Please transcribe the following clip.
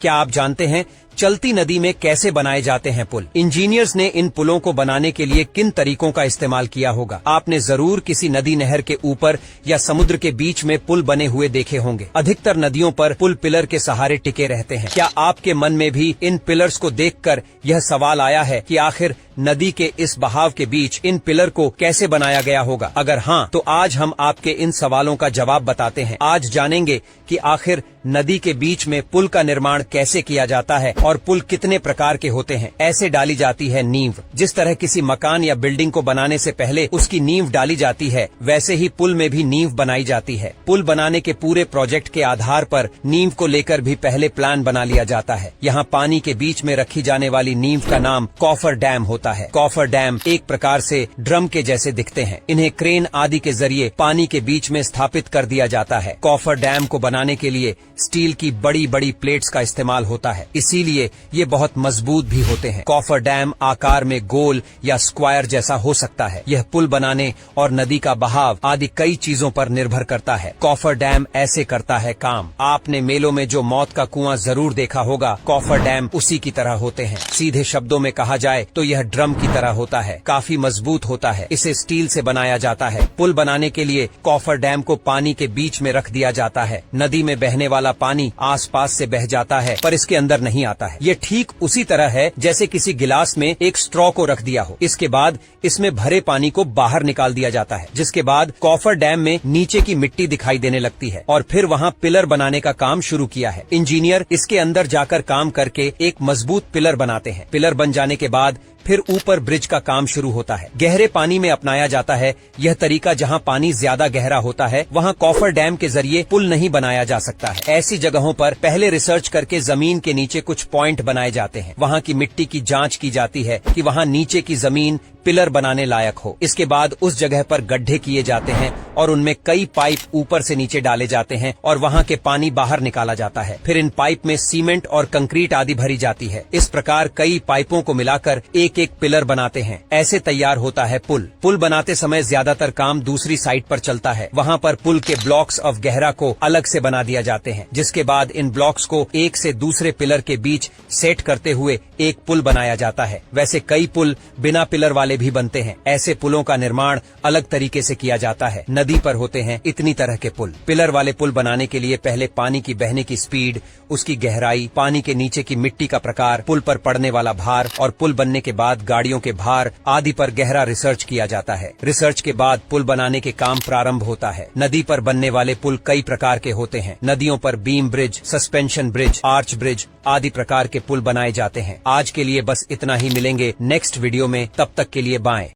क्या आप जानते हैं चलती नदी में कैसे बनाए जाते हैं पुल? इंजीनियर्स ने इन पुलों को बनाने के लिए किन तरीकों का इस्तेमाल किया होगा? आपने जरूर किसी नदी नहर के ऊपर या समुद्र के बीच में पुल बने हुए देखे होंगे। अधिकतर नदियों पर पुल पिलर के सहारे टिके रहते हैं। क्या आपके मन में भी इन पिलर्स को देखकर यह सवाल आया है कि आखिर नदी के इस बहाव के बीच इन पिलर को कैसे बनाया गया होगा? अगर हाँ, तो आज हम आपके इन सवालों का जवाब बताते हैं। आज जानेंगे कि आखिर नदी के बीच में पुल का निर्माण कैसे किया जाता है और पुल कितने प्रकार के होते हैं। ऐसे डाली जाती है नींव। जिस तरह किसी मकान या बिल्डिंग को बनाने से पहले उसकी नींव डाली जाती है, वैसे ही पुल में भी नींव बनाई जाती है। पुल बनाने के पूरे प्रोजेक्ट के आधार पर नींव को लेकर भी पहले प्लान बना लिया जाता है। यहाँ पानी के बीच में रखी जाने वाली नींव का नाम कॉफर डैम होता है। कॉफर डैम एक प्रकार से ड्रम के जैसे दिखते हैं। इन्हें क्रेन आदि के जरिए पानी के बीच में स्थापित कर दिया जाता है। कॉफर डैम को बनाने के लिए स्टील की बड़ी बड़ी प्लेट्स का इस्तेमाल होता है, इसीलिए ये बहुत मजबूत भी होते हैं। कॉफर डैम आकार में गोल या स्क्वायर जैसा हो सकता है। यह पुल बनाने और नदी का बहाव आदि कई चीजों पर निर्भर करता है। कॉफर डैम ऐसे करता है काम। आपने मेलों में जो मौत का कुआं जरूर देखा होगा, कॉफर डैम उसी की तरह होते हैं। सीधे शब्दों में कहा जाए तो यह ड्रम की तरह होता है। काफी मजबूत होता है। इसे स्टील से बनाया जाता है। पुल बनाने के लिए कॉफर डैम को पानी के बीच में रख दिया जाता है। नदी में बहने वाला पानी आसपास से बह जाता है, पर इसके अंदर नहीं आता है। ये ठीक उसी तरह है जैसे किसी गिलास में एक स्ट्रॉ को रख दिया हो। इसके बाद इसमें भरे पानी को बाहर निकाल दिया जाता है, जिसके बाद कॉफर डैम में नीचे की मिट्टी दिखाई देने लगती है और फिर वहाँ पिलर बनाने का काम शुरू किया है। इंजीनियर इसके अंदर जाकर काम करके एक मजबूत पिलर बनाते हैं। पिलर बन जाने के बाद फिर ऊपर ब्रिज का काम शुरू होता है। गहरे पानी में अपनाया जाता है यह तरीका। जहां पानी ज्यादा गहरा होता है वहां कॉफर डैम के जरिए पुल नहीं बनाया जा सकता है। ऐसी जगहों पर पहले रिसर्च करके जमीन के नीचे कुछ पॉइंट बनाए जाते हैं। वहां की मिट्टी की जांच की जाती है कि वहां नीचे की जमीन पिलर बनाने लायक हो। इसके बाद उस जगह पर गड्ढे किए जाते हैं और उनमें कई पाइप ऊपर से नीचे डाले जाते हैं और वहां के पानी बाहर निकाला जाता है। फिर इन पाइप में सीमेंट और कंक्रीट आदि भरी जाती है। इस प्रकार कई पाइपों को मिलाकर एक एक पिलर बनाते हैं। ऐसे तैयार होता है पुल। पुल बनाते समय ज्यादातर काम दूसरी साइड पर चलता है। वहाँ पर पुल के ब्लॉक्स ऑफ गहरा को अलग से बना दिया जाते हैं, जिसके बाद इन ब्लॉक्स को एक से दूसरे पिलर के बीच सेट करते हुए एक पुल बनाया जाता है। वैसे कई पुल बिना पिलर वाले भी बनते हैं। ऐसे पुलों का निर्माण अलग तरीके से किया जाता है। नदी पर होते हैं इतनी तरह के पुल। पिलर वाले पुल बनाने के लिए पहले पानी की बहने की स्पीड, उसकी गहराई, पानी के नीचे की मिट्टी का प्रकार, पुल पर पड़ने वाला भार और पुल बनने के बाद गाड़ियों के भार आदि पर गहरा रिसर्च किया जाता है। रिसर्च के बाद पुल बनाने के काम प्रारंभ होता है। नदी पर बनने वाले पुल कई प्रकार के होते हैं। नदियों पर beam bridge, suspension bridge, arch bridge आदि प्रकार के पुल बनाए जाते हैं। आज के लिए बस इतना ही। मिलेंगे नेक्स्ट वीडियो में, तब तक के लिए बाय।